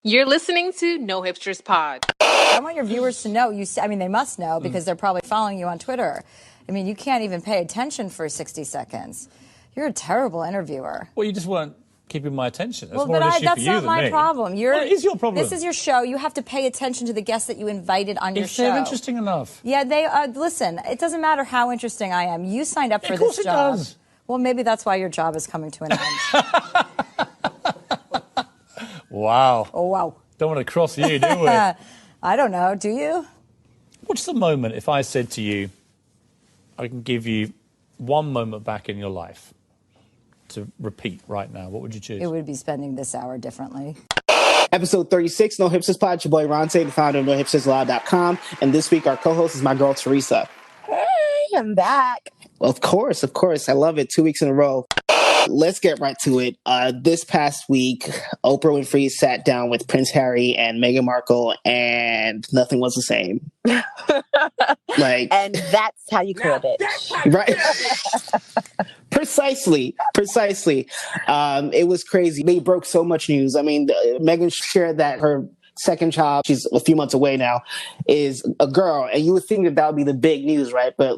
You're listening to No Hipsters Pod. I want your viewers to know. They must know because they're probably following you on Twitter. I mean, you can't even pay attention for 60 seconds. You're a terrible interviewer. Well, you just weren't keeping my attention. That's Well, more but an issue that's for you not than my me. problem. Well, it is your problem. This is your show. You have to pay attention to the guests that you invited on your If show. they're interesting enough. Yeah, they listen, it doesn't matter how interesting I am. You signed up for this job. Of course it does. Well, maybe that's why your job is coming to an end. Wow. Oh, wow. Don't want to cross you, do we? I don't know. Do you? What's the moment if I said to you, I can give you one moment back in your life to repeat right now? What would you choose? It would be spending this hour differently. Episode 36, No Hipsters Pod. It's your boy Ronte, the founder of NoHipstersLive.com. And this week, our co-host is my girl, Teresa. Hey, I'm back. Well, of course. I love it. 2 weeks in a row. Let's get right to it. This past week, Oprah Winfrey sat down with Prince Harry and Meghan Markle, and nothing was the same. And that's how you kill a bitch. Right? Precisely. It was crazy. They broke so much news. I mean, Meghan shared that her second child, she's a few months away now, is a girl. And you would think that would be the big news, right? But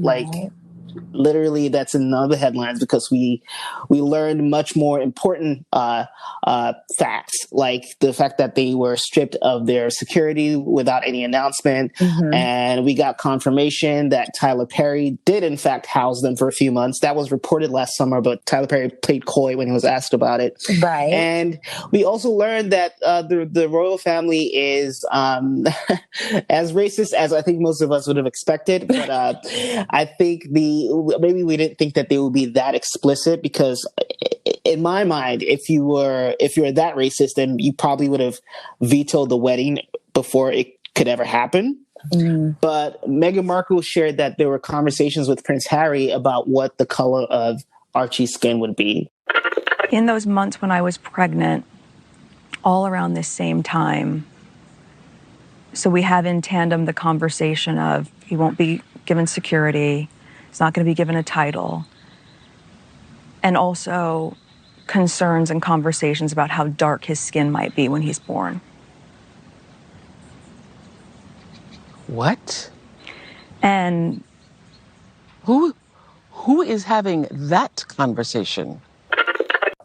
literally that's in none of the headlines because we learned much more important facts, like the fact that they were stripped of their security without any announcement. And we got confirmation that Tyler Perry did in fact house them for a few months. That was reported last summer, but Tyler Perry played coy when he was asked about it. Right. And we also learned that the royal family is as racist as I think most of us would have expected, but I think maybe we didn't think that they would be that explicit because in my mind, if you were that racist, then you probably would have vetoed the wedding before it could ever happen. But Meghan Markle shared that there were conversations with Prince Harry about what the color of Archie's skin would be. In those months when I was pregnant, all around this same time, so we have in tandem the conversation of he won't be given security, he's not going to be given a title, and also concerns and conversations about how dark his skin might be when he's born. What? And who is having that conversation?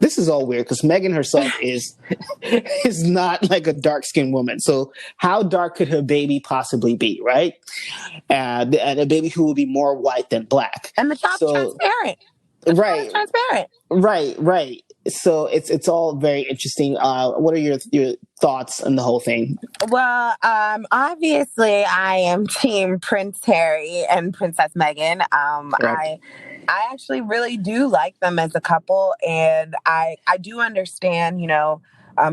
This is all weird because Meghan herself is not like a dark-skinned woman. So how dark could her baby possibly be, right? And a baby who would be more white than black. And the child's transparent. Right. Transparent. Right. So it's all very interesting. What are your thoughts on the whole thing? Well, obviously I am team Prince Harry and Princess Meghan. I actually really do like them as a couple, and I do understand,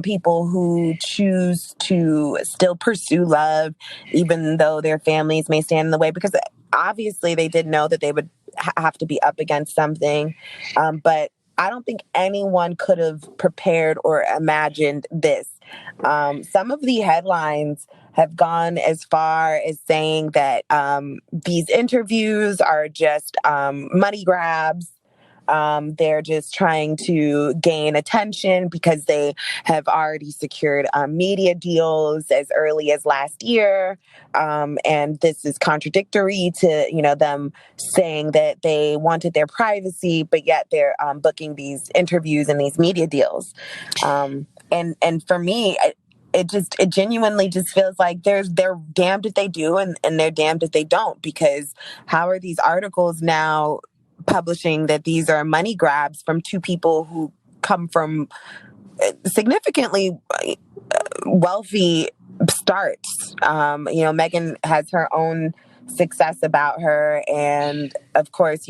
people who choose to still pursue love, even though their families may stand in the way, because obviously they did know that they would have to be up against something. But I don't think anyone could have prepared or imagined this. Some of the headlines have gone as far as saying that these interviews are just money grabs. They're just trying to gain attention because they have already secured media deals as early as last year. And this is contradictory to, them saying that they wanted their privacy, but yet they're booking these interviews and these media deals. And for me, it genuinely just feels like they're damned if they do and they're damned if they don't, because how are these articles now publishing that these are money grabs from two people who come from significantly wealthy starts? Meghan has her own success about her, and of course,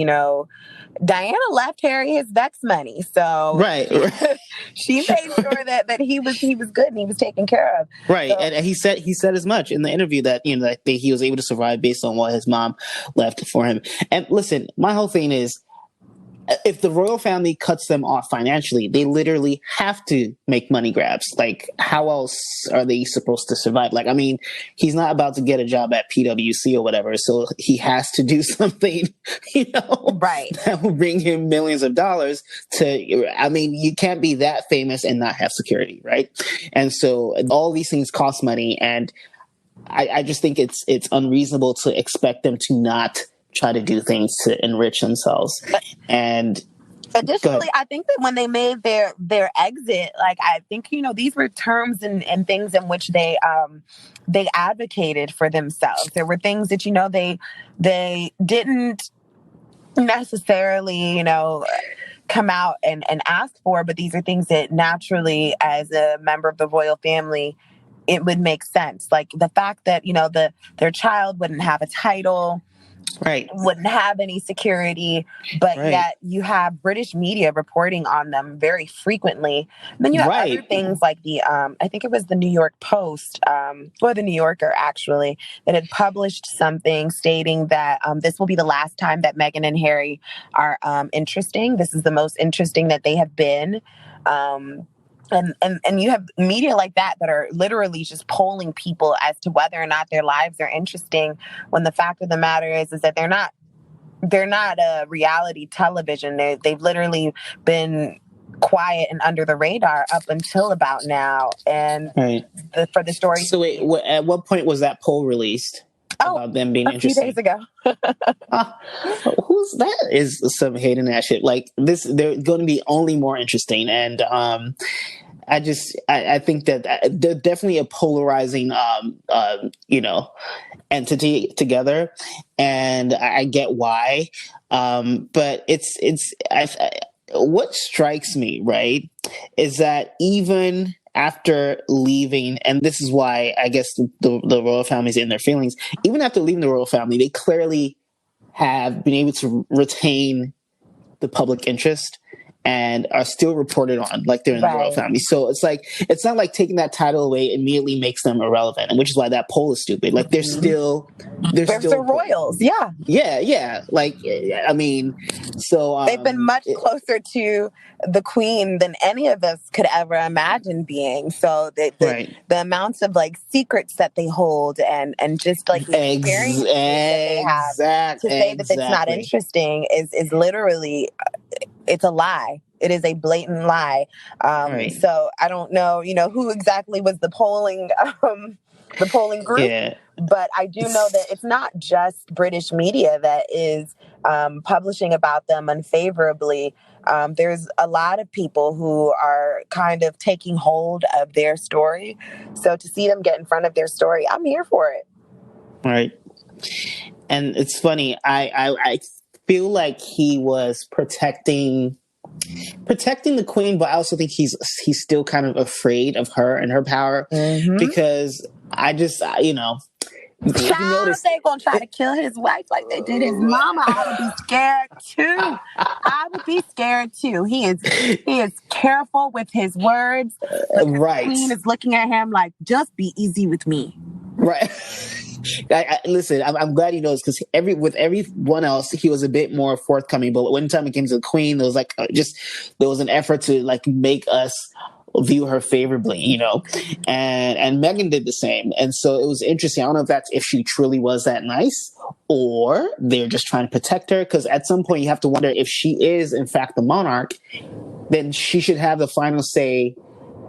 Diana left Harry his Vex money, so right. She made sure that he was good and he was taken care of. Right, so, and he said as much in the interview that that he was able to survive based on what his mom left for him. And listen, my whole thing is, if the royal family cuts them off financially, they literally have to make money grabs. Like, how else are they supposed to survive? Like, I mean, he's not about to get a job at PwC or whatever, so he has to do something, Right. that will bring him millions of dollars to, I mean, you can't be that famous and not have security, right? And so all these things cost money, and I just think it's unreasonable to expect them to not try to do things to enrich themselves. And additionally, I think that when they made their exit, like, I think, these were terms and things in which they advocated for themselves. There were things that, they didn't necessarily, come out and ask for, but these are things that naturally, as a member of the royal family, it would make sense. Like the fact that, their child wouldn't have a title, right, wouldn't have any security, but right, yet you have British media reporting on them very frequently. And then you have other things like I think it was the New York Post, or the New Yorker actually, that had published something stating that this will be the last time that Meghan and Harry are interesting. This is the most interesting that they have been. And you have media like that are literally just polling people as to whether or not their lives are interesting, when the fact of the matter is that they're not a reality television. They've literally been quiet and under the radar up until about now. And for the story. So wait, at what point was that poll released about them being interesting? A few days ago. Who's that? Is some hating that shit. Like this, they're going to be only more interesting. And I think that they're definitely a polarizing, entity together, and I get why. But what strikes me, right, is that even after leaving, and this is why I guess the royal family's in their feelings, even after leaving the royal family, they clearly have been able to retain the public interest and are still reported on like they're in the royal family. So it's like, it's not like taking that title away immediately makes them irrelevant, and which is why that poll is stupid. Like they're still royals. Yeah. Yeah. Like, I mean, so they've been much closer to the Queen than any of us could ever imagine being. So the amounts of like secrets that they hold and just like the experiences that they have, to say that it's not interesting is literally, it's a lie. It is a blatant lie. So I don't know, who exactly was the polling group. Yeah. But I do know that it's not just British media that is publishing about them unfavorably. There's a lot of people who are kind of taking hold of their story. So to see them get in front of their story, I'm here for it. Right. And it's funny. I feel like he was protecting the Queen, but I also think he's still kind of afraid of her and her power, because I just, Child, they gonna try to kill his wife like they did his mama. I would be scared too. I would be scared too. He is careful with his words. Right. The Queen is looking at him like, just be easy with me. Right. Listen, I'm glad he knows, because with everyone else, he was a bit more forthcoming. But when time it came to the Queen, there was like there was an effort to like make us view her favorably, and Meghan did the same. And so it was interesting. I don't know if she truly was that nice, or they're just trying to protect her. Because at some point you have to wonder, if she is in fact the monarch, then she should have the final say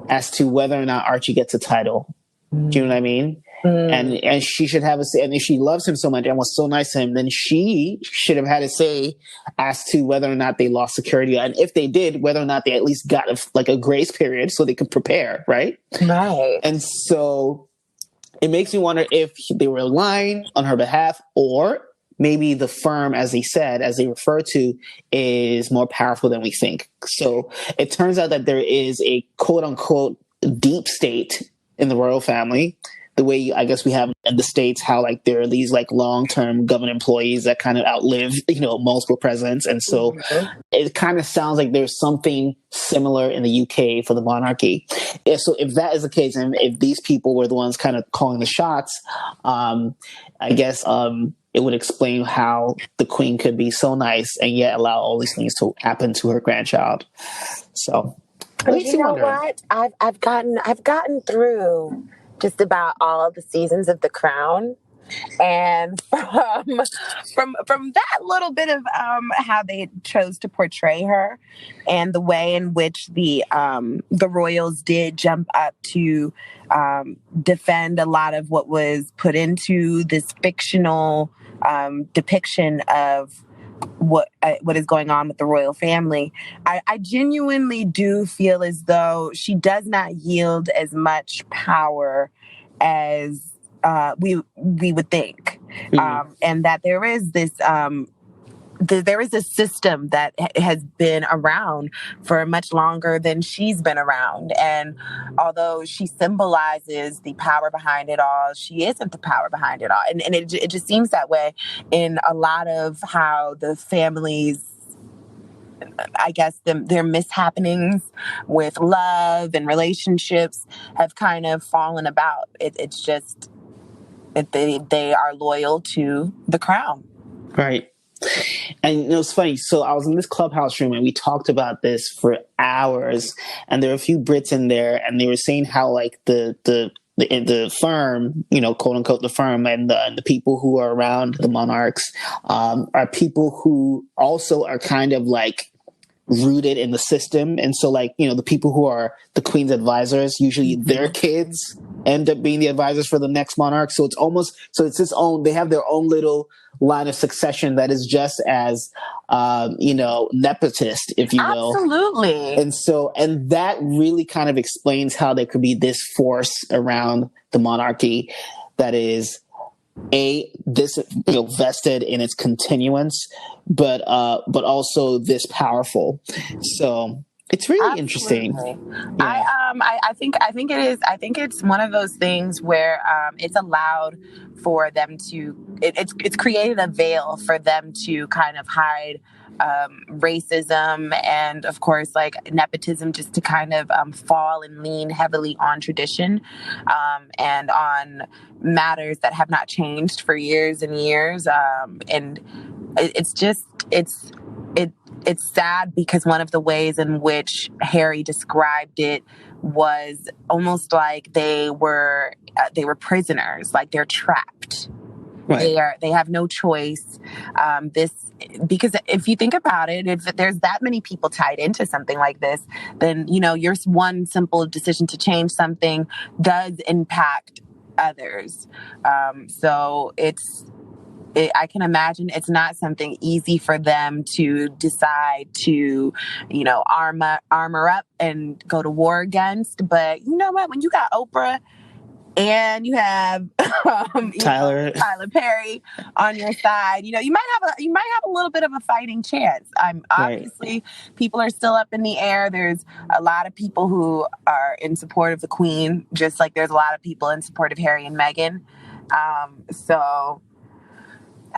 as to whether or not Archie gets a title. Do you know what I mean? And she should have a say. And if she loves him so much and was so nice to him, then she should have had a say as to whether or not they lost security. And if they did, whether or not they at least got a grace period so they could prepare, right? Right. And so it makes me wonder if they were lying on her behalf, or maybe the firm, as they refer to, is more powerful than we think. So it turns out that there is a quote unquote deep state in the royal family the way I guess we have in the States, how like there are these like long-term government employees that kind of outlive, multiple presidents. And so it kind of sounds like there's something similar in the UK for the monarchy. Yeah, so if that is the case, and if these people were the ones kind of calling the shots, I guess it would explain how the queen could be so nice and yet allow all these things to happen to her grandchild. So, you know what? I've gotten through just about all of the seasons of The Crown, and from that little bit of how they chose to portray her, and the way in which the royals did jump up to defend a lot of what was put into this fictional depiction of what is going on with the royal family. I genuinely do feel as though she does not yield as much power as we would think, and that there is this there is a system that has been around for much longer than she's been around. And although she symbolizes the power behind it all, she isn't the power behind it all. And it just seems that way in a lot of how the families, I guess, their mishappenings with love and relationships have kind of fallen about. It's just that they are loyal to the crown. Right. And it's funny. So I was in this Clubhouse room and we talked about this for hours. And there were a few Brits in there, and they were saying how like the firm, quote unquote, the firm and the people who are around the monarchs are people who also are kind of like rooted in the system. And so like, the people who are the queen's advisors, usually their kids end up being the advisors for the next monarch. So it's its own, they have their own little line of succession that is just as, nepotist, if you will. Absolutely. And that really kind of explains how there could be this force around the monarchy that is vested in its continuance, but also this powerful. So it's really interesting. Yeah. I think it is. I think it's one of those things where it's allowed for them to. It's created a veil for them to kind of hide racism and, of course, like nepotism, just to kind of fall and lean heavily on tradition and on matters that have not changed for years and years. And it's sad because one of the ways in which Harry described it was almost like they were prisoners, like they're trapped. Right. They have no choice. Because if you think about it, if there's that many people tied into something like this, then your one simple decision to change something does impact others. So I can imagine it's not something easy for them to decide to, armor up and go to war against. But you know what? When you got Oprah and you have Tyler Perry on your side, you might have a little bit of a fighting chance. Obviously people are still up in the air. There's a lot of people who are in support of the Queen, just like there's a lot of people in support of Harry and Meghan. So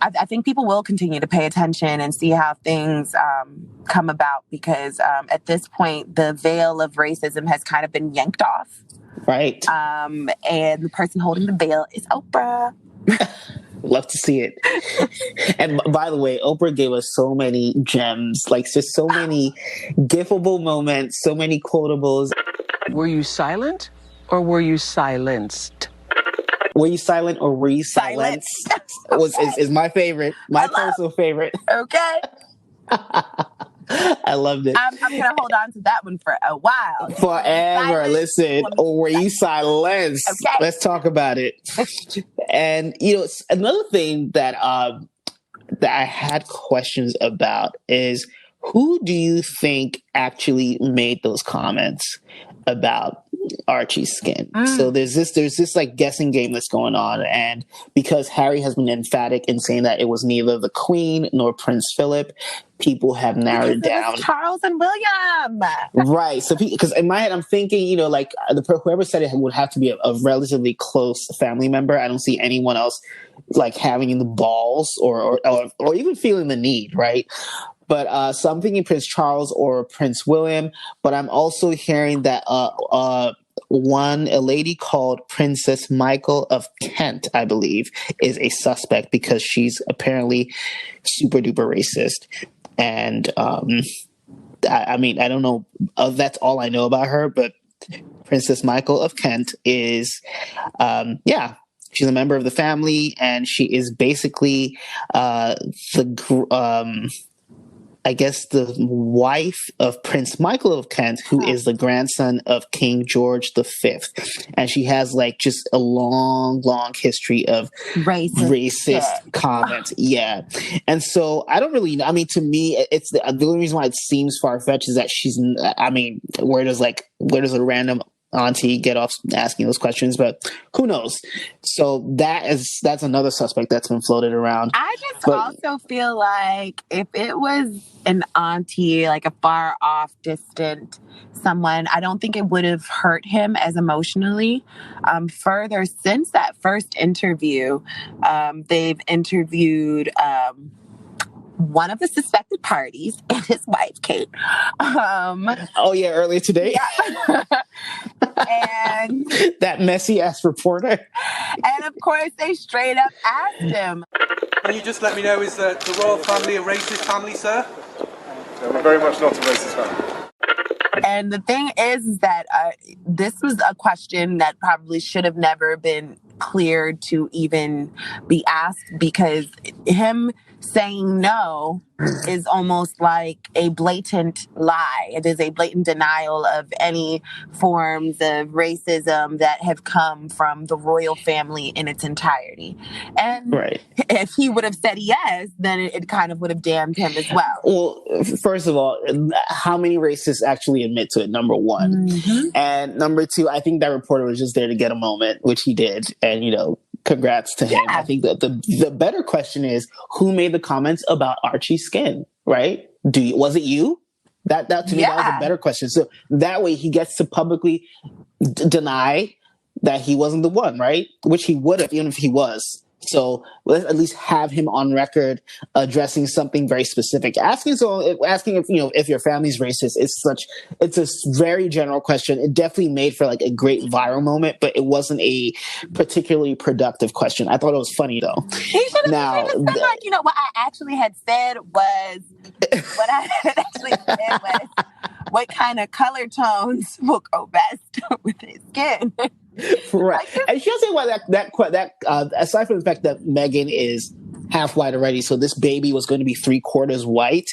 I think people will continue to pay attention and see how things come about, because at this point, the veil of racism has kind of been yanked off. Right. And the person holding the veil is Oprah. Love to see it. And by the way, Oprah gave us so many gems, like just so many gifable moments, so many quotables. Were you silent or were you silenced? Were you silent or were you silenced? Is my favorite, my personal favorite. Okay. I loved it. I'm going to hold on to that one for a while. Forever. Listen, or were you silenced? Okay. Let's talk about it. And, another thing that I had questions about is, who do you think actually made those comments about Archie's skin. So there's this like guessing game that's going on, and because Harry has been emphatic in saying that it was neither the Queen nor Prince Philip, people have narrowed it down. It was Charles and William. Right. So, because in my head, I'm thinking, like whoever said it would have to be a relatively close family member. I don't see anyone else like having the balls or even feeling the need, right? But so I'm thinking Prince Charles or Prince William. But I'm also hearing that a lady called Princess Michael of Kent, I believe, is a suspect because she's apparently super duper racist. And I mean, I don't know. That's all I know about her. But Princess Michael of Kent is, she's a member of the family, and she is basically I guess the wife of Prince Michael of Kent, who is the grandson of King George V. And she has like just a long, long history of racist comments. Yeah. And so I don't really know. I mean, to me, it's the only reason why it seems far-fetched is that where does a random auntie get off asking those questions? But who knows? So that's another suspect that's been floated around. I just also feel like if it was an auntie, like a far off, distant someone, I don't think it would have hurt him as emotionally. Further, since that first interview, they've interviewed one of the suspected parties and his wife, Kate. Earlier today. Yeah. And that messy ass reporter. And of course, they straight up asked him, "Can you just let me know, is the royal family a racist family, sir?" No, we're very much not a racist family. And the thing is that this was a question that probably should have never been cleared to even be asked, because him saying no is almost like a blatant lie. It is a blatant denial of any forms of racism that have come from the royal family in its entirety. And if he would have said yes, then it kind of would have damned him as well. Well, first of all, how many racists actually admit to it? Number one. Mm-hmm. And number two, I think that reporter was just there to get a moment, which he did. And, congrats to him. I think that the better question is, who made the comments about Archie's skin, right? Was it you? That to me, that was a better question. So that way he gets to publicly deny that he wasn't the one, right? Which he would have, even if he was. So let's at least have him on record addressing something very specific. Asking if your family's racist it's a very general question. It definitely made for like a great viral moment, but it wasn't a particularly productive question. I thought it was funny though. He should have said like, what I actually had said was what kind of color tones will go best with his skin. Right. And she doesn't say why that aside from the fact that Meghan is half white already, so this baby was going to be 3/4 white.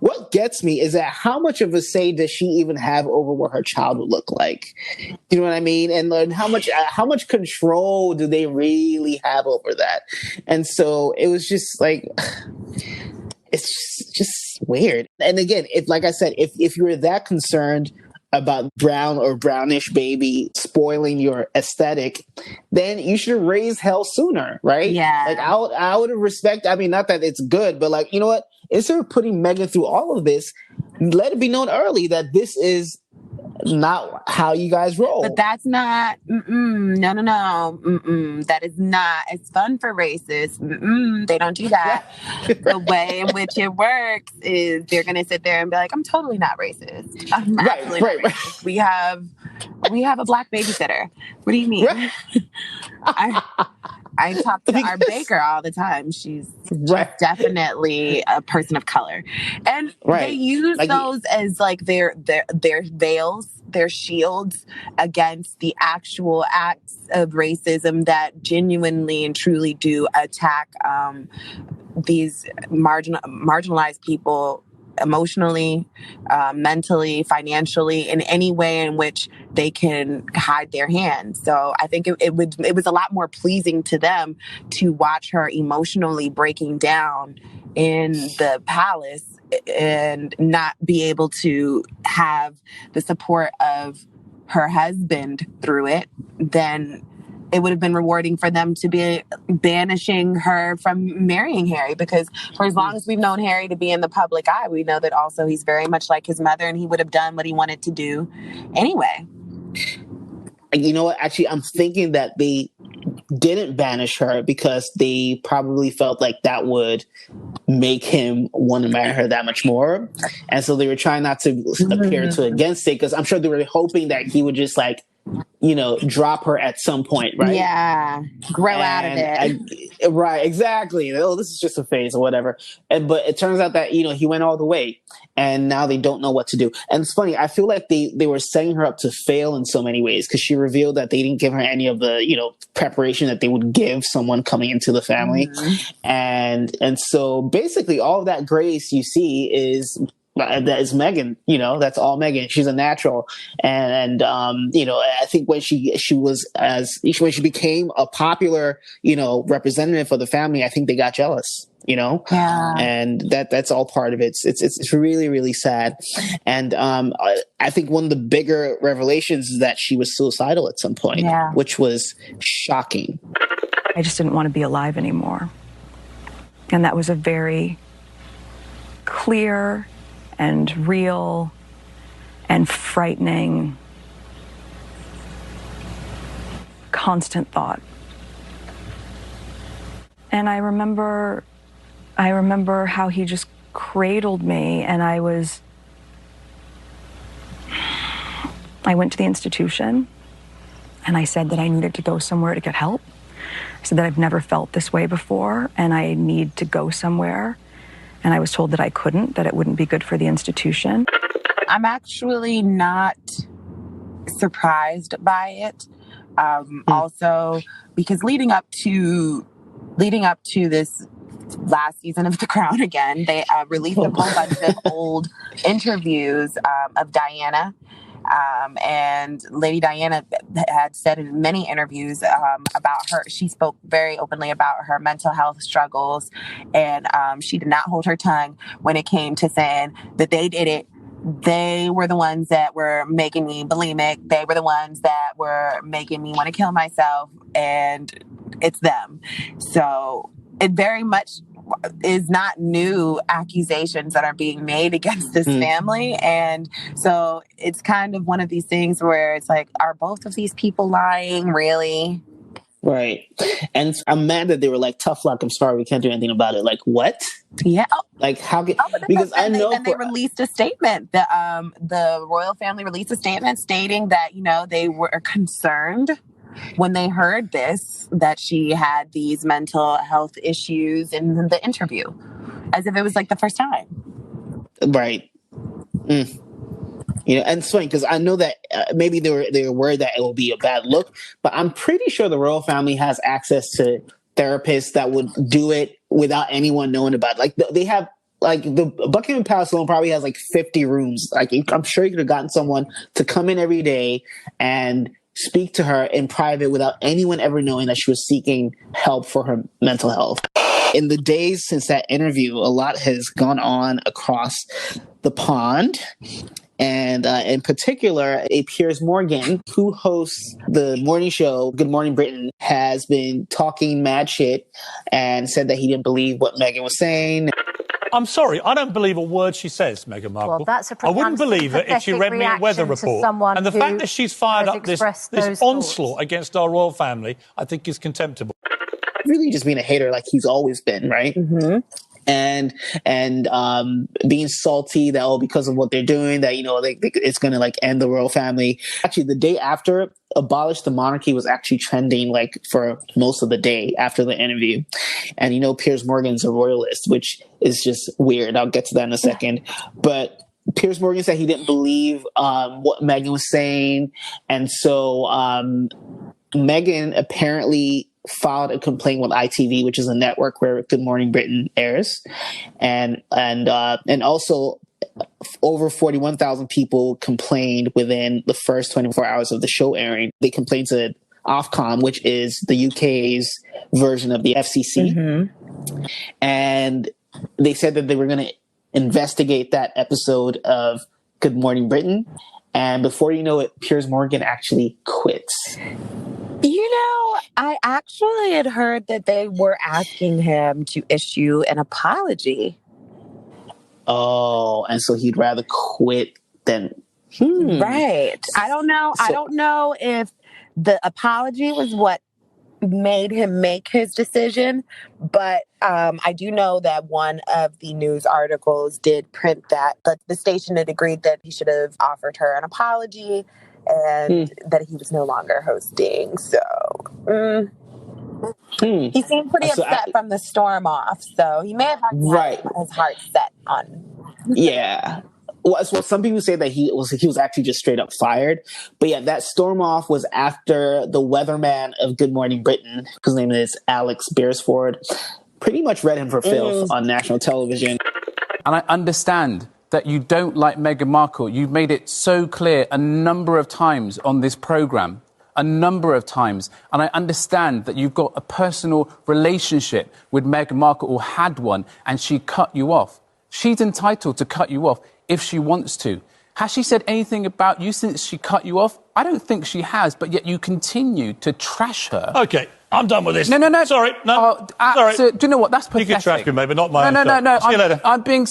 What gets me is that how much of a say does she even have over what her child would look like? You know what I mean? And how much control do they really have over that? And so it was just like, it's just weird. And again, if you were that concerned about brown or brownish baby spoiling your aesthetic, then you should have raised hell sooner, right? Yeah. Like I would have respect. I mean, not that it's good, but like, you know what? Instead of putting Meghan through all of this, let it be known early that this is not how you guys roll. But that's not, no. That is not, it's fun for racists. They don't do that. The way in which it works is they're going to sit there and be like, I'm totally not racist. I'm absolutely not racist. We have a black babysitter. What do you mean? I talk to our baker all the time. She's definitely a person of color. And they use those as like their veils, their shields against the actual acts of racism that genuinely and truly do attack these marginalized people emotionally, mentally, financially, in any way in which they can hide their hand. So I think it was a lot more pleasing to them to watch her emotionally breaking down in the palace and not be able to have the support of her husband through it, then it would have been rewarding for them to be banishing her from marrying Harry, because for as long as we've known Harry to be in the public eye, we know that also he's very much like his mother, and he would have done what he wanted to do anyway. You know what? Actually, I'm thinking that they didn't banish her because they probably felt like that would make him want to marry her that much more. And so they were trying not to appear to against it, because I'm sure they were hoping that he would just drop her at some point, right? Yeah, grow out of it. Right, exactly. Oh, this is just a phase or whatever. But it turns out that, he went all the way, and now they don't know what to do. And it's funny, I feel like they were setting her up to fail in so many ways, because she revealed that they didn't give her any of the, preparation that they would give someone coming into the family. And so basically all of that grace you see that is Meghan, that's all Meghan. She's a natural. And I think when when she became a popular, representative for the family, I think they got jealous, Yeah. And that's all part of it. It's really, really sad. And I think one of the bigger revelations is that she was suicidal at some point, which was shocking. I just didn't want to be alive anymore. And that was a very clear and real and frightening constant thought. And I remember how he just cradled me, and I went to the institution and I said that I needed to go somewhere to get help. I said that I've never felt this way before and I need to go somewhere. And I was told that I couldn't, that it wouldn't be good for the institution. I'm actually not surprised by it. Also, because leading up to this last season of The Crown again, they released a whole bunch of old interviews of Diana. And Lady Diana had said in many interviews about her, she spoke very openly about her mental health struggles, and she did not hold her tongue when it came to saying that they did it. They were the ones that were making me bulimic. They were the ones that were making me want to kill myself, and it's them. So it very much is not new accusations that are being made against this family. And so it's kind of one of these things where it's like, are both of these people lying, really? Right. And I'm mad that they were like, tough luck, I'm sorry, we can't do anything about it. Like, what? Yeah. Like, how can... because I know... And they released a statement. The royal family released a statement stating that, they were concerned when they heard this, that she had these mental health issues in the interview, as if it was like the first time. Right. And it's funny because I know that maybe they were worried that it will be a bad look, but I'm pretty sure the royal family has access to therapists that would do it without anyone knowing about it. Like they have, like the Buckingham Palace alone probably has like 50 rooms. Like I'm sure you could have gotten someone to come in every day and speak to her in private without anyone ever knowing that she was seeking help for her mental health. In the days since that interview, a lot has gone on across the pond. And in particular, a Piers Morgan, who hosts the morning show Good Morning Britain, has been talking mad shit and said that he didn't believe what Meghan was saying. I'm sorry, I don't believe a word she says, Meghan Markle. Well, that's a I wouldn't believe it if she read me a weather report. And the fact that she's fired up this onslaught against our royal family, I think is contemptible. Really just being a hater like he's always been, right? Mm-hmm. And being salty that because of what they're doing, that it's going to like end the royal family. Actually, the day after Abolish the Monarchy was actually trending like for most of the day after the interview. And Piers Morgan's a royalist, which is just weird. I'll get to that in a second. But Piers Morgan said he didn't believe what Meghan was saying, and so Meghan apparently filed a complaint with ITV, which is a network where Good Morning Britain airs, and also over 41,000 people complained within the first 24 hours of the show airing. They complained to Ofcom, which is the UK's version of the FCC, and they said that they were going to investigate that episode of Good Morning Britain. And before you know it, Piers Morgan actually quits. You know, I actually had heard that they were asking him to issue an apology. Oh, and so he'd rather quit than... Right. I don't know. I don't know if the apology was what made him make his decision, but I do know that one of the news articles did print that, but the station had agreed that he should have offered her an apology and that he was no longer hosting. So he seemed pretty upset from the storm off. So he may have had his heart set on. Yeah. Well, some people say that he was actually just straight up fired. But yeah, that storm off was after the weatherman of Good Morning Britain, whose name is Alex Beresford, pretty much read him for filth on national television. And I understand that you don't like Meghan Markle. You've made it so clear a number of times on this programme. A number of times. And I understand that you've got a personal relationship with Meghan Markle, or had one, and she cut you off. She's entitled to cut you off if she wants to. Has she said anything about you since she cut you off? I don't think she has, but yet you continue to trash her. OK, I'm done with this. No. Sorry, no. Sorry. Do you know what? That's pathetic. You can trash me, maybe not my No. See you later. I'm being...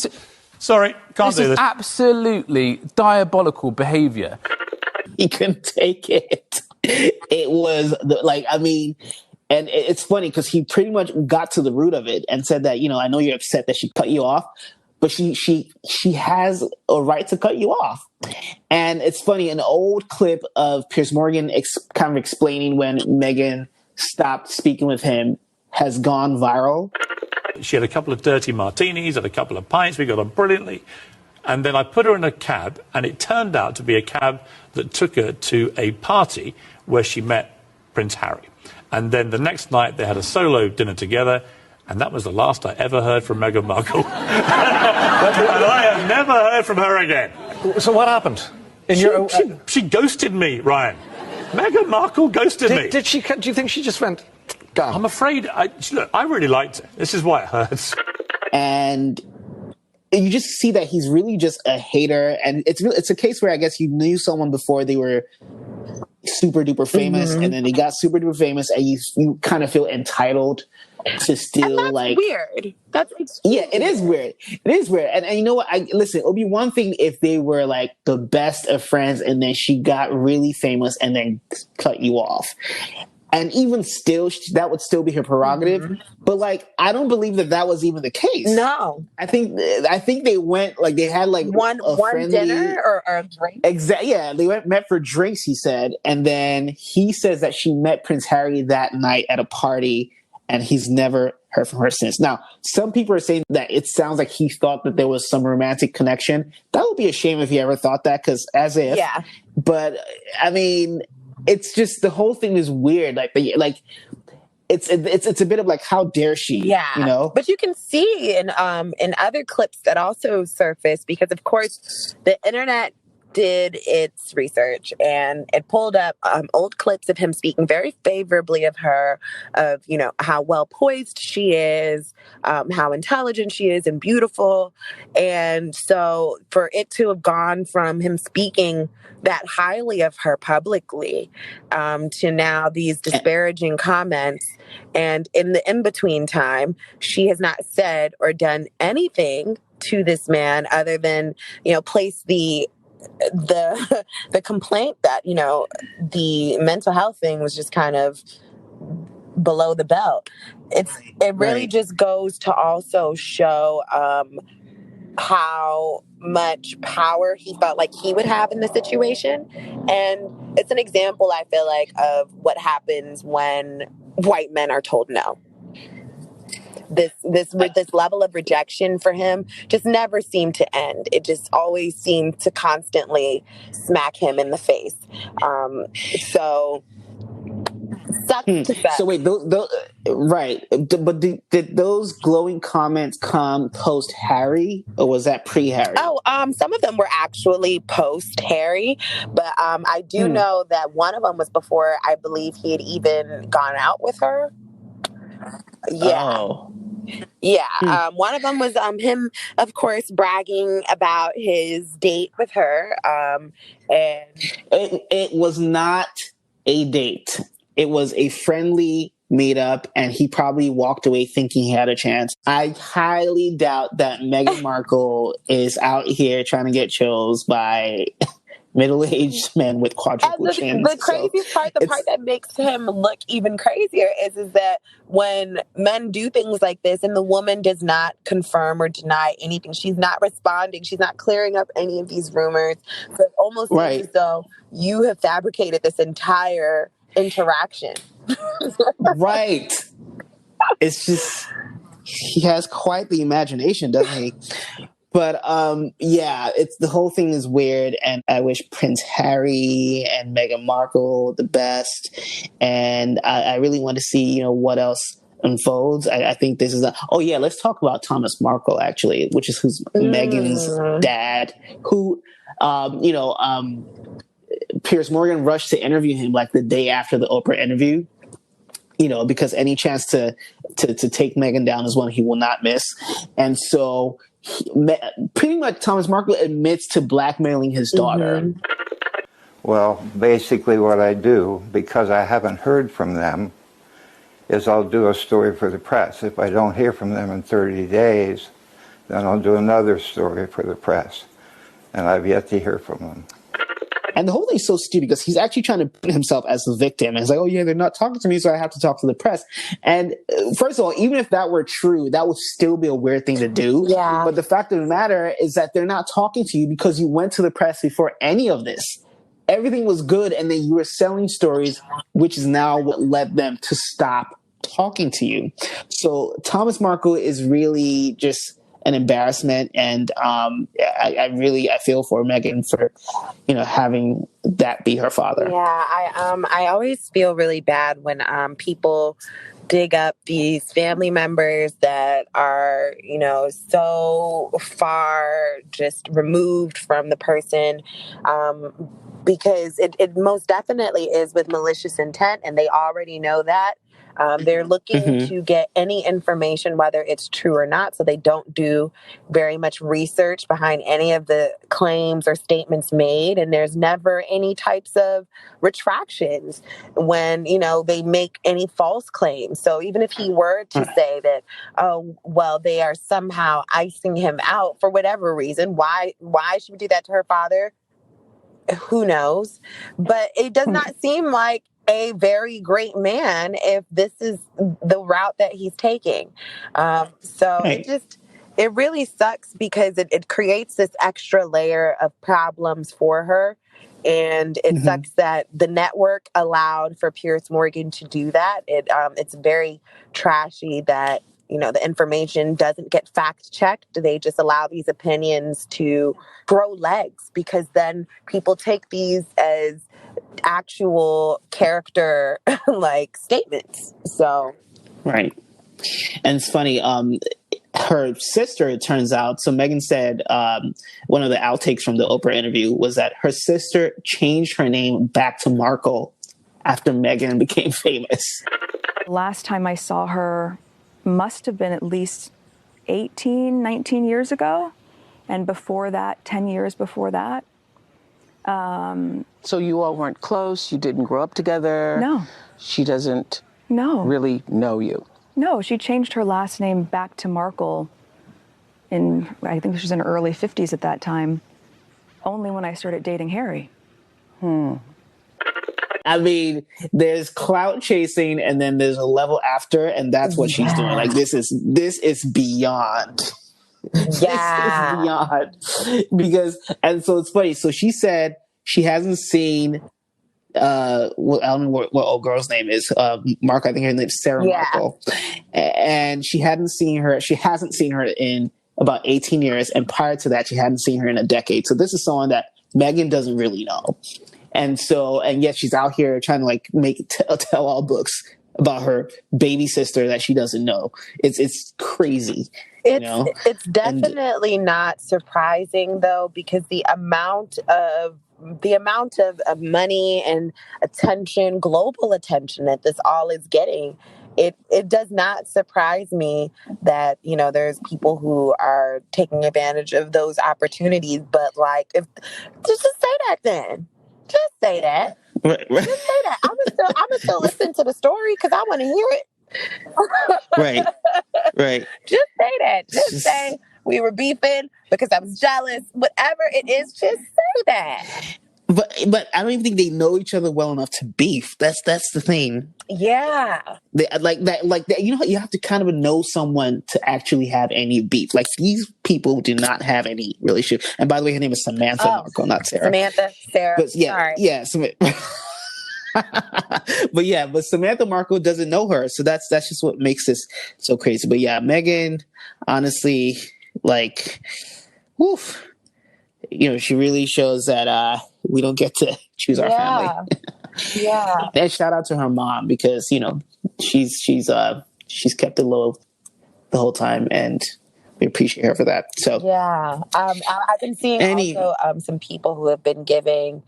Sorry, can't do this. This is absolutely diabolical behaviour. He couldn't take it. It was and it's funny because he pretty much got to the root of it and said that, I know you're upset that she cut you off, but she has a right to cut you off. And it's funny, an old clip of Piers Morgan kind of explaining when Meghan stopped speaking with him has gone viral. She had a couple of dirty martinis and a couple of pints. We got on brilliantly. And then I put her in a cab, and it turned out to be a cab that took her to a party where she met Prince Harry. And then the next night they had a solo dinner together, and that was the last I ever heard from Meghan Markle. And I have never heard from her again. So what happened? She ghosted me, Ryan. Meghan Markle ghosted me. Did she? Do you think she just went, gone? I'm afraid... Look, I really liked her. This is why it hurts. And... you just see that he's really just a hater, and it's a case where I guess you knew someone before they were super duper famous, and then they got super duper famous, and you kind of feel entitled to still and that's weird. It is weird. It is weird, and you know what? Listen, it would be one thing if they were like the best of friends, and then she got really famous and then cut you off. And even still, that would still be her prerogative. But I don't believe that was even the case. No, I think they went they had one friendly dinner or a drink. Exactly. Yeah, they met for drinks. He said, and then he says that she met Prince Harry that night at a party, and he's never heard from her since. Now, some people are saying that it sounds like he thought that there was some romantic connection. That would be a shame if he ever thought that, because as if. Yeah. But I mean. It's just the whole thing is weird. It's a bit of how dare she? Yeah, But you can see in other clips that also surfaced, because of course the internet did its research and it pulled up old clips of him speaking very favorably of her, of how well poised she is, how intelligent she is and beautiful. And so for it to have gone from him speaking that highly of her publicly to now these disparaging comments, and in the in-between time, she has not said or done anything to this man other than, place the complaint that, the mental health thing was just kind of below the belt. It really just goes to also show how much power he felt like he would have in the situation. And it's an example, I feel like, of what happens when white men are told no. This level of rejection for him just never seemed to end. It just always seemed to constantly smack him in the face. So sucks to suck. So wait, those right? But did those glowing comments come post Harry, or was that pre Harry? Oh, some of them were actually post Harry, but I do know that one of them was before I believe he had even gone out with her. Yeah. Oh. Yeah, one of them was him, of course, bragging about his date with her. And it was not a date. It was a friendly meetup, and he probably walked away thinking he had a chance. I highly doubt that Meghan Markle is out here trying to get chose by middle-aged men with quadruple chins. The craziest part, the part that makes him look even crazier is that when men do things like this and the woman does not confirm or deny anything, she's not responding, she's not clearing up any of these rumors. So it almost seems as though you have fabricated this entire interaction. Right. It's just, he has quite the imagination, doesn't he? But yeah, it's the whole thing is weird, and I wish Prince Harry and Meghan Markle the best. And I really want to see, what else unfolds. I think this is oh yeah, let's talk about Thomas Markle actually, which is who's Meghan's dad, who Piers Morgan rushed to interview him like the day after the Oprah interview. Because any chance to take Meghan down is one he will not miss. And so pretty much Thomas Markle admits to blackmailing his daughter. Well, basically what I do, because I haven't heard from them, is I'll do a story for the press. If I don't hear from them in 30 days, then I'll do another story for the press. And I've yet to hear from them. And the whole thing is so stupid because he's actually trying to put himself as the victim. And it's like, oh yeah, they're not talking to me, so I have to talk to the press. And first of all, even if that were true, that would still be a weird thing to do. Yeah. But the fact of the matter is that they're not talking to you because you went to the press before any of this. Everything was good, and then you were selling stories, which is now what led them to stop talking to you. So Thomas Markle is really just an embarrassment, and I feel for Meghan for having that be her father. Yeah, I always feel really bad when people dig up these family members that are so far just removed from the person, because it most definitely is with malicious intent, and they already know that. They're looking to get any information, whether it's true or not, so they don't do very much research behind any of the claims or statements made, and there's never any types of retractions when, they make any false claims. So even if he were to say that, oh, well, they are somehow icing him out for whatever reason, why should we do that to her father? Who knows? But it does not seem like a very great man if this is the route that he's taking. It really sucks because it creates this extra layer of problems for her. And it sucks that the network allowed for Piers Morgan to do that. It's very trashy that the information doesn't get fact checked. They just allow these opinions to grow legs because then people take these as actual character like statements. So right. And it's funny, her sister, it turns out, so Meghan said one of the outtakes from the Oprah interview was that her sister changed her name back to Markle after Meghan became famous. Last time I saw her must have been at least 18, 19 years ago. And before that, 10 years before that. So you all weren't close? You didn't grow up together? No. She doesn't really know you? No, she changed her last name back to Markle I think she was in her early 50s at that time, only when I started dating Harry. I mean, there's clout chasing and then there's a level after, and that's what she's doing. Like, this is beyond. Yeah. This is beyond. And so it's funny. So she said she hasn't seen, I don't know what old girl's name is. Mark, I think her name is Sarah Markle. And she hasn't seen her in about 18 years. And prior to that, she hadn't seen her in a decade. So this is someone that Meghan doesn't really know. And yet she's out here trying to like make tell all books about her baby sister that she doesn't know. It's crazy. It's definitely not surprising though, because the amount of money and attention, global attention that this all is getting it does not surprise me that, you know, there's people who are taking advantage of those opportunities. But like, if just say that, then just say that. Right, right. Just say that. I'm still listen to the story because I want to hear it. Right. Right. Just say that. Just say we were beefing because I was jealous. Whatever it is, just say that. But I don't even think they know each other well enough to beef. That's the thing. Yeah. They, like that. You know, you have to kind of know someone to actually have any beef. Like these people do not have any relationship. And by the way, her name is Samantha Markle, not Sarah. Samantha, Sarah. But yeah, sorry. yeah. But Samantha Markle doesn't know her, so that's just what makes this so crazy. But yeah, Meghan, honestly, like, woof. You know, she really shows that we don't get to choose our family. Yeah. And shout out to her mom because, you know, she's kept it low the whole time, and we appreciate her for that. So yeah, I've been seeing also some people who have been giving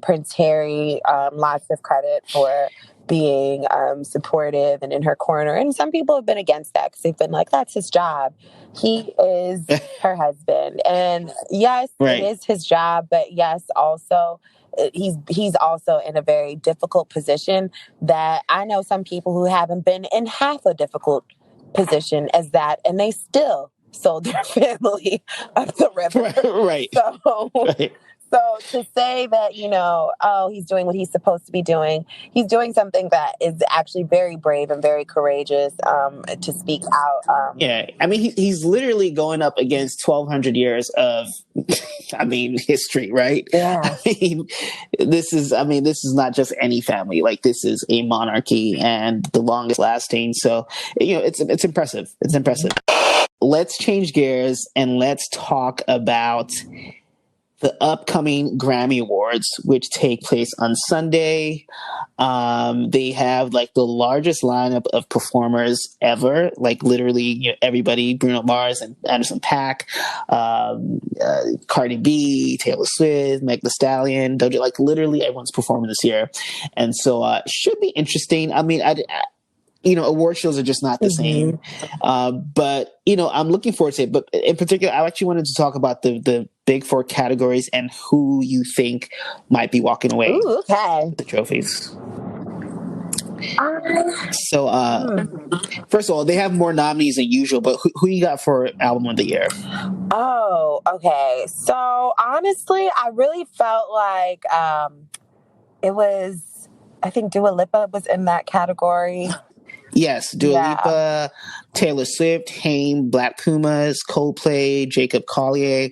Prince Harry lots of credit for being supportive and in her corner, and some people have been against that because they've been like, that's his job. He is her husband, and yes, right. It is his job, but yes, also he's also in a very difficult position that I know some people who haven't been in half a difficult position as that, and they still sold their family up the river. Right. So to say that, you know, oh, he's doing what he's supposed to be doing, he's doing something that is actually very brave and very courageous to speak out. Yeah, I mean, he's literally going up against 1,200 years of, I mean, history, right? Yeah. This is not just any family. Like, this is a monarchy and the longest lasting. So, you know, it's impressive. It's impressive. Let's change gears and let's talk about the upcoming Grammy Awards, which take place on Sunday. They have like the largest lineup of performers ever, like literally, you know, everybody, Bruno Mars and Anderson .Paak, Cardi B, Taylor Swift, Meg Thee Stallion, Doja, like literally everyone's performing this year. And so it should be interesting. I mean, you know, award shows are just not the same. But, you know, I'm looking forward to it. But in particular, I actually wanted to talk about the big four categories and who you think might be walking away with the trophies. So, first of all, they have more nominees than usual, but who you got for Album of the Year? Oh, okay. So, honestly, I really felt like it was, I think Dua Lipa was in that category. Yes, Dua Lipa, Taylor Swift, Haim, Black Pumas, Coldplay, Jacob Collier,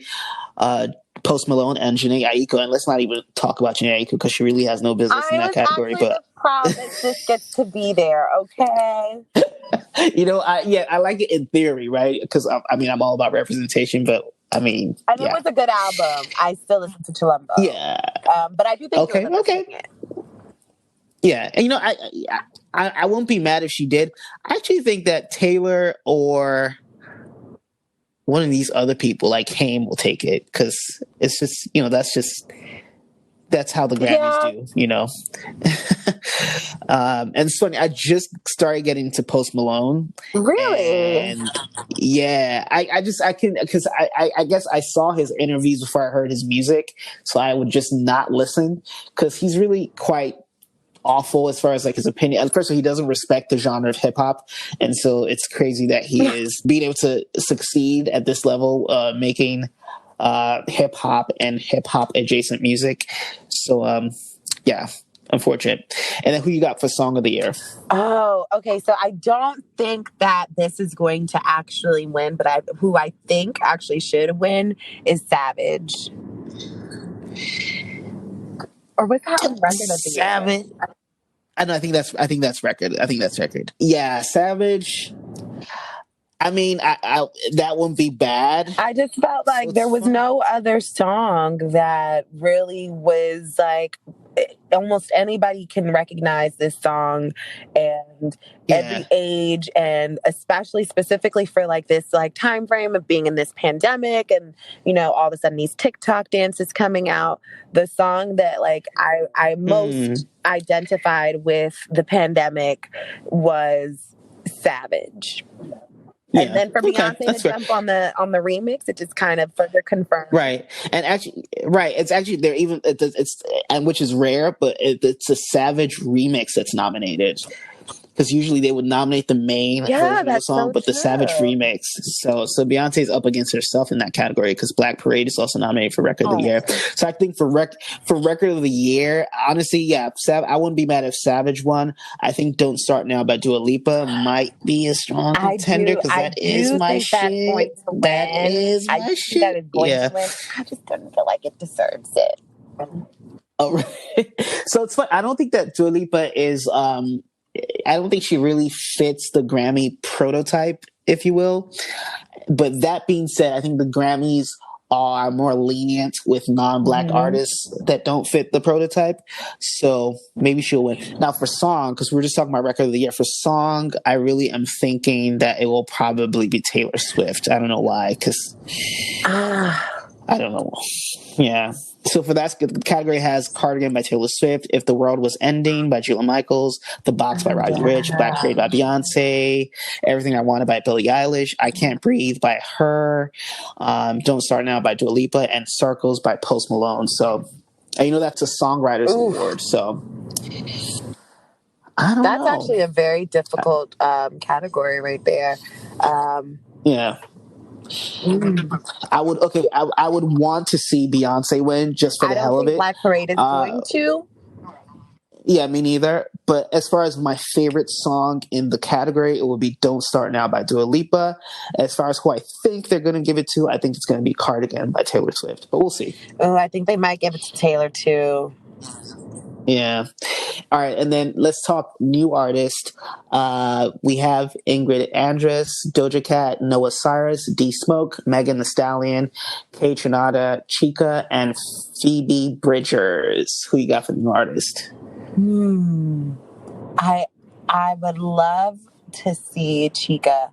Post Malone, and Jhené Aiko. And let's not even talk about Jhené Aiko because she really has no business in that category. But proud that this gets to be there. Okay. You know, I like it in theory, right? Because I mean, I'm all about representation, but I mean, and it was a good album. I still listen to Chilumbo. Yeah, but I do think okay. Yeah, and you know, I won't be mad if she did. I actually think that Taylor or one of these other people like Haim will take it because it's just, you know, that's how the Grammys do, you know. And it's funny, I just started getting to Post Malone. Really? And yeah, I guess I saw his interviews before I heard his music, so I would just not listen because he's really quite awful as far as like his opinion. First of all, he doesn't respect the genre of hip hop, and so it's crazy that he is being able to succeed at this level, making hip hop and hip hop adjacent music. So yeah, unfortunate. And then who you got for Song of the Year? Oh, okay. So I don't think that this is going to actually win, but who I think actually should win is Savage. Or was that on Record of the Savage? Year? I think that's Record. Yeah, Savage. I mean, I that wouldn't be bad. I just felt like there was no other song that really was like almost anybody can recognize this song, and every age, and especially specifically for like this like time frame of being in this pandemic, and all of a sudden these TikTok dances coming out. The song that like I most identified with the pandemic was Savage. And then for Beyonce to jump on the remix, it just kind of further confirmed. Right, and actually, it's actually there even it's and which is rare, but it's a Savage remix that's nominated. Because usually they would nominate the main version of the song, but the Savage remix. So Beyonce's up against herself in that category because Black Parade is also nominated for Record of the Year. So I think for Record of the Year, honestly, I wouldn't be mad if Savage won. I think Don't Start Now by Dua Lipa might be a strong contender because that is my shit. That is my shit. That is going to win. I just don't feel like it deserves it. Oh, right. So it's fun. I don't think that Dua Lipa is. I don't think she really fits the Grammy prototype, if you will. But that being said, I think the Grammys are more lenient with non-Black artists that don't fit the prototype. So maybe she'll win. Now for song, because we're just talking about Record of the Year, for song, I really am thinking that it will probably be Taylor Swift. I don't know why, because I don't know. Yeah. So for that, the category has Cardigan by Taylor Swift, If the World Was Ending by Julia Michaels, The Box by Roddy Ricch, Black Parade by Beyonce, Everything I Wanted by Billie Eilish, I Can't Breathe by her, Don't Start Now by Dua Lipa, and Circles by Post Malone. So, that's a Songwriters Award. So, I don't know. That's actually a very difficult category right there. Yeah. I would want to see Beyonce win just for the hell of it. Black Parade is going to. Yeah, me neither. But as far as my favorite song in the category, it would be Don't Start Now by Dua Lipa. As far as who I think they're going to give it to, I think it's going to be Cardigan by Taylor Swift. But we'll see. Oh, I think they might give it to Taylor too. Yeah. All right, and then let's talk new artist. We have Ingrid Andress, Doja Cat, Noah Cyrus, D Smoke, Megan Thee Stallion, Kay Trinata, Chica, and Phoebe Bridgers. Who you got for new artist? I would love to see Chica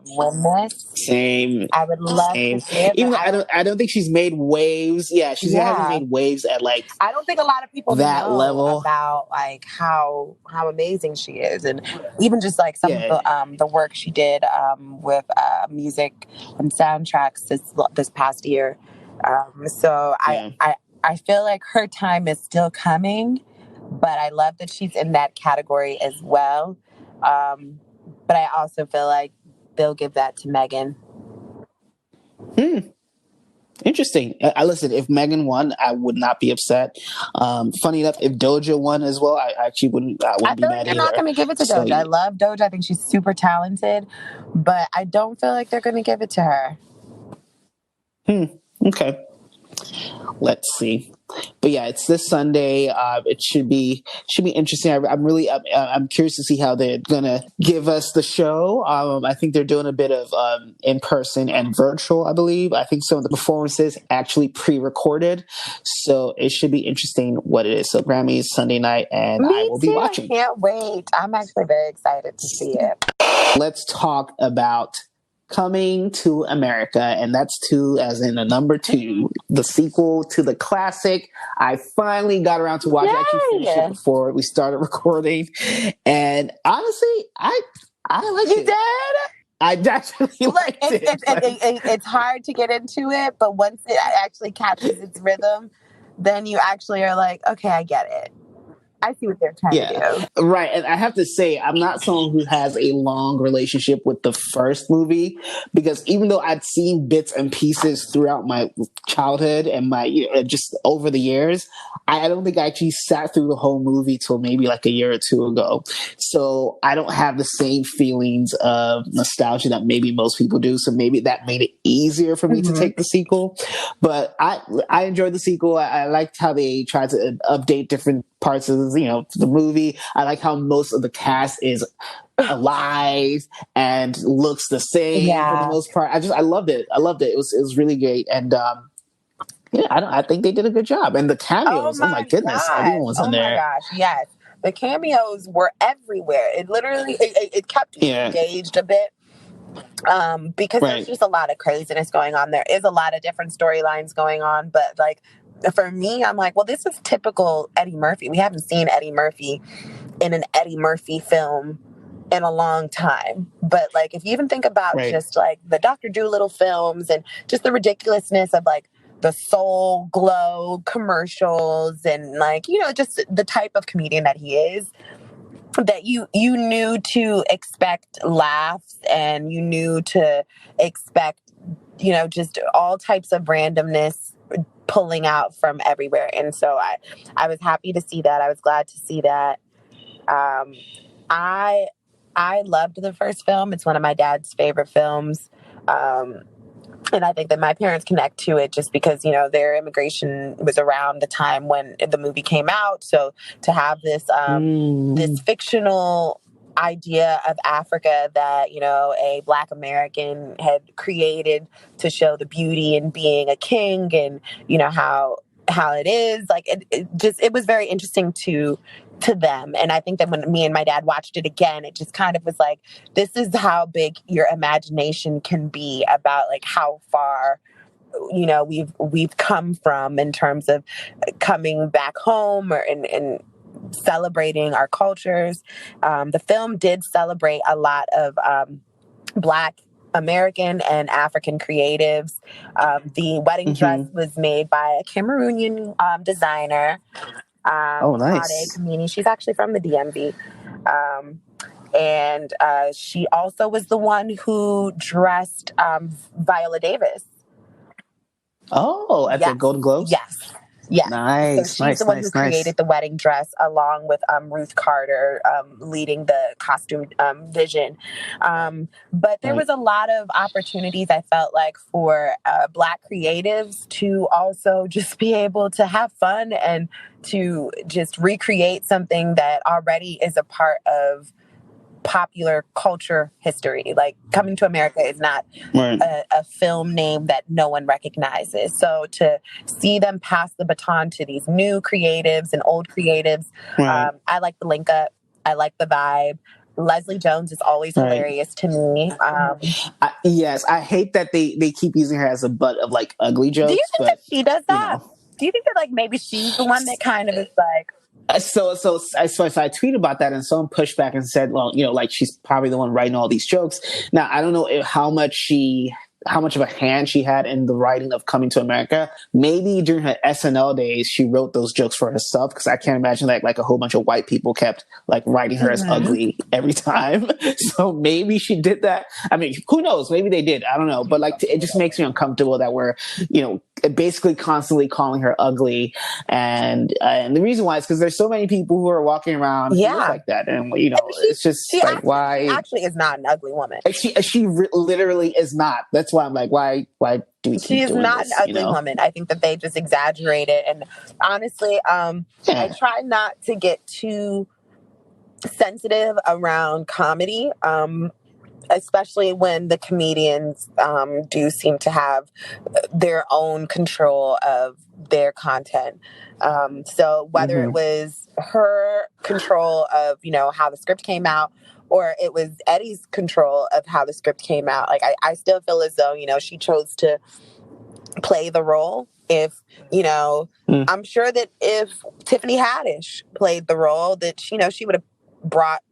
win this. Same. I would love to see it. Even though I don't think she's made waves. Yeah, she hasn't made waves at like. I don't think a lot of people that know level about like how amazing she is, and even just like some of the work she did with music and soundtracks this past year. So I feel like her time is still coming, but I love that she's in that category as well. But I also feel like they'll give that to Meghan. Interesting. I listen. If Meghan won, I would not be upset. Funny enough, if Doja won as well, I actually wouldn't. I wouldn't be mad either. They're not going to give it to Doja. I love Doja. I think she's super talented, but I don't feel like they're going to give it to her. Okay. Let's see. But yeah, it's this Sunday. It should be interesting. I'm curious to see how they're gonna give us the show. I think they're doing a bit of in person and virtual. I believe. I think some of the performances actually pre-recorded, so it should be interesting what it is. So Grammys Sunday night, and I will be watching. Can't wait. I'm actually very excited to see it. Let's talk about Coming to America, and that's 2 as in the number 2, the sequel to the classic. I finally got around to watch it. I actually finished it before we started recording, and honestly, I liked it. You did? I actually liked it. It's hard to get into it, but once it actually catches its rhythm, then you actually are like, okay, I get it. I see what they're trying to do. Right. And I have to say, I'm not someone who has a long relationship with the first movie, because even though I'd seen bits and pieces throughout my childhood and my just over the years, I don't think I actually sat through the whole movie till maybe like a year or 2 ago. So I don't have the same feelings of nostalgia that maybe most people do. So maybe that made it easier for me to take the sequel. But I enjoyed the sequel. I liked how they tried to update different parts of the movie. I like how most of the cast is alive and looks the same for the most part. I loved it. It was really great. And Yeah, I think they did a good job. And the cameos, oh my goodness, everyone was in Oh my there. gosh, yes. The cameos were everywhere. It literally, it kept you engaged a bit. Because there's just a lot of craziness going on. There is a lot of different storylines going on, but like for me, I'm like, well, this is typical Eddie Murphy. We haven't seen Eddie Murphy in an Eddie Murphy film in a long time. But like, if you even think about just like the Dr. Dolittle films and just the ridiculousness of like the Soul Glow commercials and like, you know, just the type of comedian that he is, that you knew to expect laughs and you knew to expect, you know, just all types of randomness pulling out from everywhere. And so I was happy to see that. I was glad to see that. I loved the first film. It's one of my dad's favorite films. And I think that my parents connect to it just because, you know, their immigration was around the time when the movie came out. So to have this this fictional idea of Africa that, you know, a Black American had created to show the beauty in being a king and, you know, how it is, like, it was very interesting to them. And I think that when me and my dad watched it again, it just kind of was like, this is how big your imagination can be about like how far, you know, we've come from in terms of coming back home and celebrating our cultures. The film did celebrate a lot of Black American and African creatives. The wedding dress was made by a Cameroonian designer. Oh, nice. Sade Kamini. She's actually from the DMV. And she also was the one who dressed Viola Davis. Oh, at the Golden Globes? Yes. Yes. Nice. So she's the one who created the wedding dress along with Ruth Carter leading the costume vision. But there was a lot of opportunities, I felt like, for Black creatives to also just be able to have fun and to just recreate something that already is a part of popular culture history. Like Coming to America is not a film name that no one recognizes. So to see them pass the baton to these new creatives and old creatives, I like the link up. I like the vibe. Leslie Jones is always hilarious to me. Yes, I hate that they keep using her as a butt of like ugly jokes. Do you think that she does that? You know. Do you think that like maybe she's the one that kind of is like, So I tweeted about that and someone pushed back and said, well, you know, like she's probably the one writing all these jokes. Now, I don't know how much of a hand she had in the writing of Coming to America. Maybe during her SNL days, she wrote those jokes for herself, because I can't imagine that like a whole bunch of white people kept like writing her as ugly every time. So maybe she did that. I mean, who knows? Maybe they did. I don't know. But like, it just makes me uncomfortable that we're, you know, basically constantly calling her ugly. And the reason why is because there's so many people who are walking around who look like that. And, you know, it's just like, why? She actually is not an ugly woman. She literally is not. That's why I'm like, why do we keep She is doing not this, an ugly woman. I think that they just exaggerate it. And honestly, I try not to get too sensitive around comedy, especially when the comedians do seem to have their own control of their content. So whether it was her control of, you know, how the script came out, or it was Eddie's control of how the script came out, like I still feel as though, you know, she chose to play the role. If, you know, I'm sure that if Tiffany Haddish played the role, that, you know, she would have brought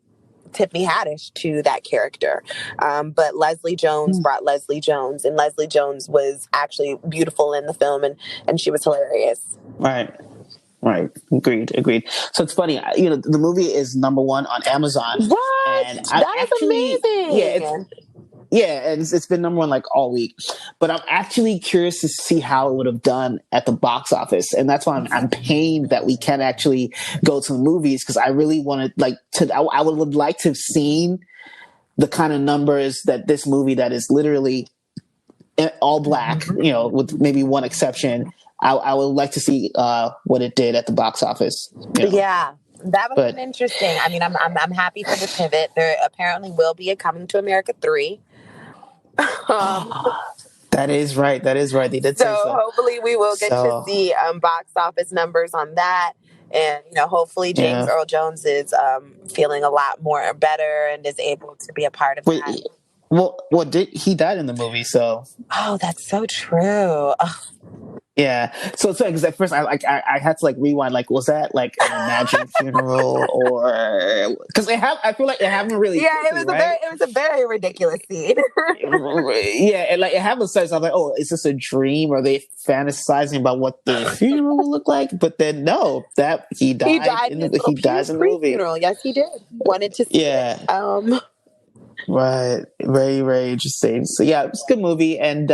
Tiffany Haddish to that character. But Leslie Jones brought Leslie Jones, and Leslie Jones was actually beautiful in the film, and she was hilarious. Right. Agreed. So it's funny, you know, the movie is #1 on Amazon. What? And That is amazing. And it's been #1 like all week. But I'm actually curious to see how it would have done at the box office. And that's why I'm pained that we can't actually go to the movies, because I really wanted I would like to have seen the kind of numbers that this movie that is literally all Black, you know, with maybe one exception. I would like to see what it did at the box office. You know? Yeah, that would have been interesting. I mean, I'm happy for the pivot. There apparently will be a Coming to America 3. That is right. That is right. They did say so. Hopefully we will get to So, see box office numbers on that. And, hopefully James yeah. Earl Jones is feeling a lot more better and is able to be a part of Wait, that. well, he died in the movie, so. Oh, that's so true. Ugh. Yeah. So because at first I had to rewind. Was that an imagined funeral or because I feel like it happened really quickly, right? It was a very ridiculous scene. Yeah, and it happened so I was like, oh, is this a dream? Or are they fantasizing about what the funeral will look like? But then no, that he died. He dies in the movie. Funeral. Yes, he did. Wanted to see it. Right. Very, very interesting. So yeah, it's a good movie, and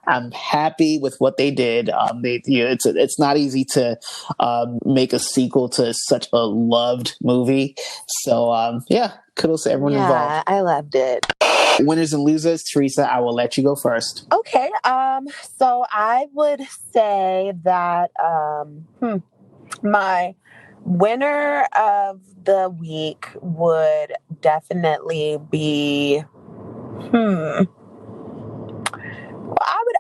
I'm happy with what they did. It's not easy to make a sequel to such a loved movie. So kudos to everyone involved. Yeah, I loved it. Winners and losers, Teresa, I will let you go first. Okay. So I would say that my winner of the week would definitely be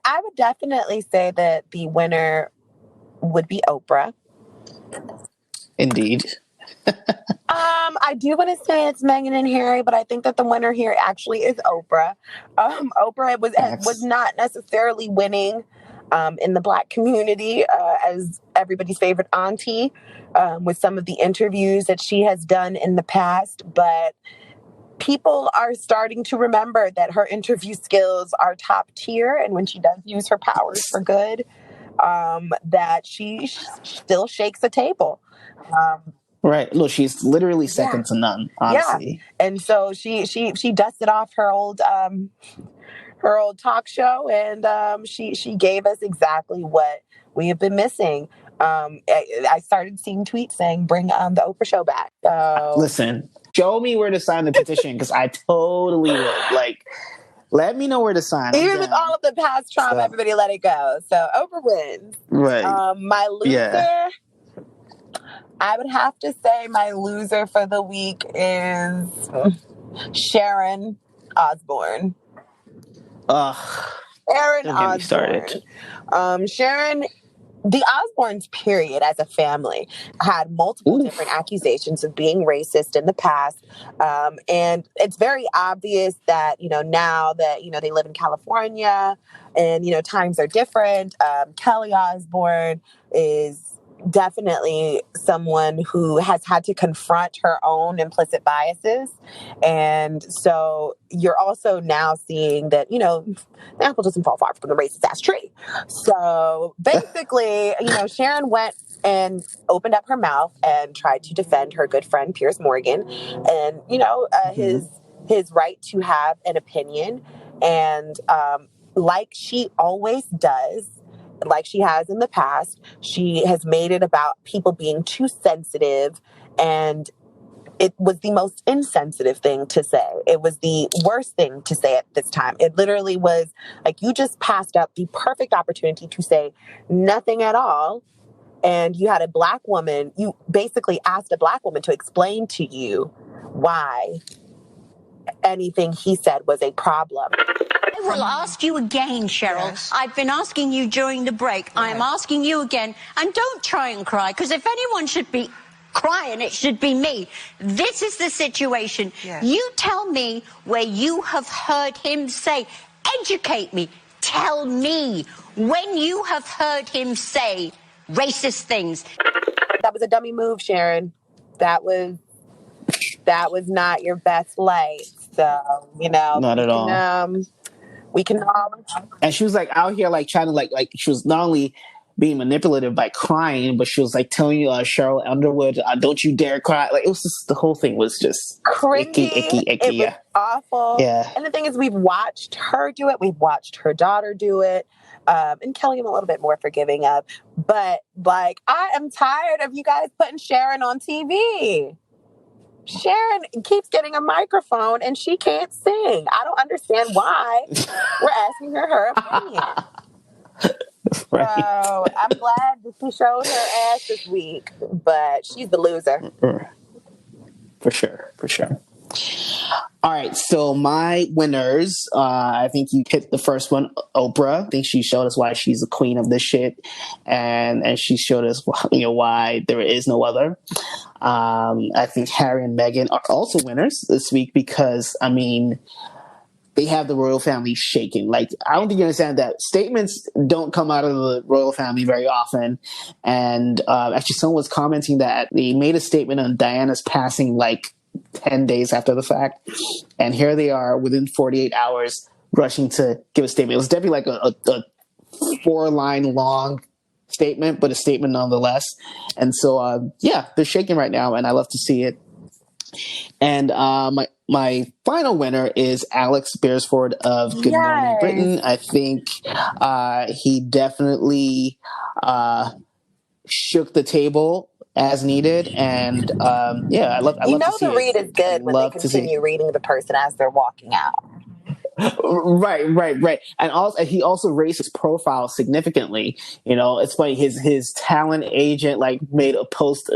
I would definitely say that the winner would be Oprah. Indeed. I do want to say it's Meghan and Harry, but I think that the winner here actually is Oprah. Oprah was not necessarily winning in the Black community as everybody's favorite auntie with some of the interviews that she has done in the past, but people are starting to remember that her interview skills are top tier, and when she does use her powers for good, that she still shakes a table. Right. Look, she's literally second to none, honestly. Yeah. And so she dusted off her old talk show, and she gave us exactly what we have been missing. I started seeing tweets saying, "Bring the Oprah show back." So listen, show me where to sign the petition because I totally would. Let me know where to sign. Even with all of the past trauma, everybody let it go. So Oprah wins. Right. My loser, I would have to say my loser for the week is Sharon Osbourne. Sharon Osbourne. Sharon, the Osbournes, period, as a family, had multiple different accusations of being racist in the past. And it's very obvious that, now that, they live in California and, times are different. Kelly Osbourne is definitely someone who has had to confront her own implicit biases. And so you're also now seeing that, the apple doesn't fall far from the racist ass tree. So basically, Sharon went and opened up her mouth and tried to defend her good friend, Piers Morgan, and, his right to have an opinion. And like she always does, like she has in the past, she has made it about people being too sensitive, and it was the most insensitive thing to say. It was the worst thing to say at this time. It literally was like you just passed up the perfect opportunity to say nothing at all, and you had a Black woman, you basically asked a Black woman to explain to you why anything he said was a problem. I will ask you again, Cheryl. Yes. I've been asking you during the break. Yes. I'm asking you again. And don't try and cry, because if anyone should be crying, it should be me. This is the situation. Yes. You tell me where you have heard him say, educate me, tell me when you have heard him say racist things. That was a dummy move, Sharon. That was not your best light. So, not at all. We can all. And she was out here trying to she was not only being manipulative by crying, but she was telling you, Cheryl Underwood, don't you dare cry. It was just, the whole thing was just cringy, icky. It was awful. Yeah. And the thing is, we've watched her do it. We've watched her daughter do it. And Kelly I'm a little bit more forgiving of. But I am tired of you guys putting Sharon on TV. Sharon keeps getting a microphone and she can't sing. I don't understand why we're asking her opinion. Right. So I'm glad that she showed her ass this week, but she's the loser. For sure. All right, so my winners, I think you hit the first one, Oprah. I think she showed us why she's the queen of this shit, and she showed us why there is no other. I think Harry and Meghan are also winners this week because they have the royal family shaken. Like, I don't think you understand that statements don't come out of the royal family very often. And actually, someone was commenting that they made a statement on Diana's passing like 10 days after the fact. And here they are within 48 hours rushing to give a statement. It was definitely like a 4-line long statement, but a statement nonetheless. And so, they're shaking right now, and I love to see it. And my final winner is Alex Beresford of Good Morning Britain. I think he definitely shook the table as needed, and I love to see the read is good when they continue reading the person as they're walking out. Right. And also, he also raised his profile significantly. It's funny. His talent agent made a post,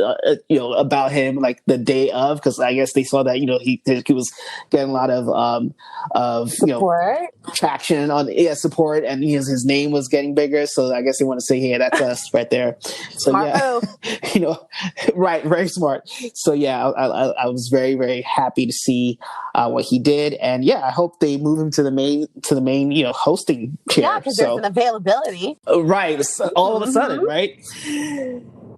about him the day of, because I guess they saw that he was getting a lot of support, traction on support, and his name was getting bigger. So I guess they want to say, "Hey, that's us right there." So smart move. Right, very smart. So I was very, very happy to see what he did, and I hope they move him to the main hosting chair. Yeah, because there's an availability. Right, all of a sudden, right?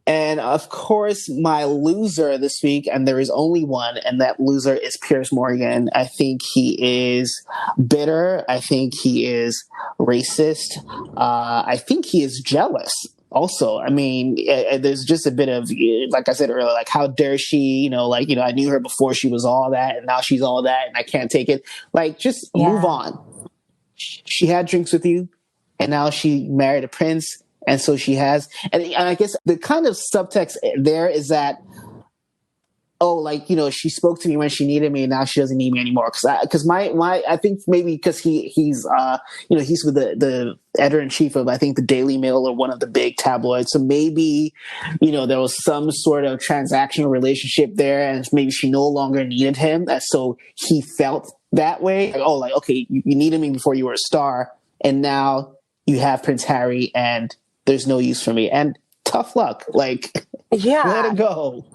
And of course, my loser this week, and there is only one, and that loser is Piers Morgan. I think he is bitter. I think he is racist. I think he is jealous. Also, there's just a bit of, like I said earlier, how dare she, I knew her before she was all that, and now she's all that, and I can't take it. Just move on. She had drinks with you, and now she married a prince, and so she has. And I guess the kind of subtext there is that, she spoke to me when she needed me, and now she doesn't need me anymore. Because I think maybe because he's with the editor-in-chief of, I think, the Daily Mail or one of the big tabloids. So maybe, there was some sort of transactional relationship there, and maybe she no longer needed him. And so he felt that way. Okay, you needed me before you were a star, and now you have Prince Harry, and there's no use for me. And tough luck. Let it go.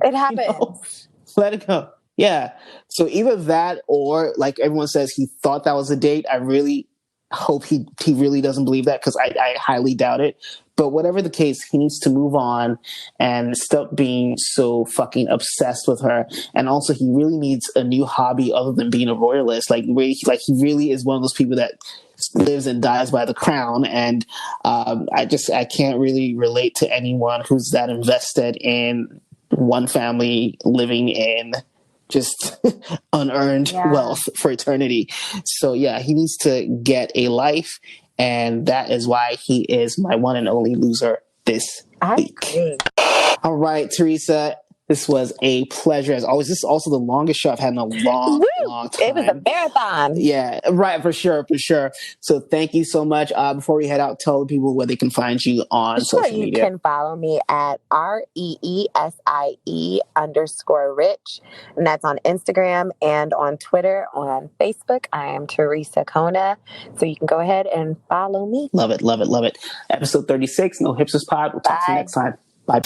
It happens. Let it go. Yeah. So either that, or everyone says, he thought that was a date. I really hope he really doesn't believe that, because I highly doubt it. But whatever the case, he needs to move on and stop being so fucking obsessed with her. And also, he really needs a new hobby other than being a royalist. He really is one of those people that lives and dies by the crown. And I can't really relate to anyone who's that invested in one family living in just unearned wealth for eternity. So he needs to get a life, and that is why he is my one and only loser this week. All right, Teresa, this was a pleasure as always. This is also the longest show I've had in a long time. It was a marathon. Yeah, right, for sure. So thank you so much. Before we head out, tell the people where they can find you on social media. You can follow me at REESIE_rich, and that's on Instagram and on Twitter. On Facebook, I am Teresa Kona. So you can go ahead and follow me. Love it. Episode 36, No Hipsters Pod. We'll talk to you next time. Bye.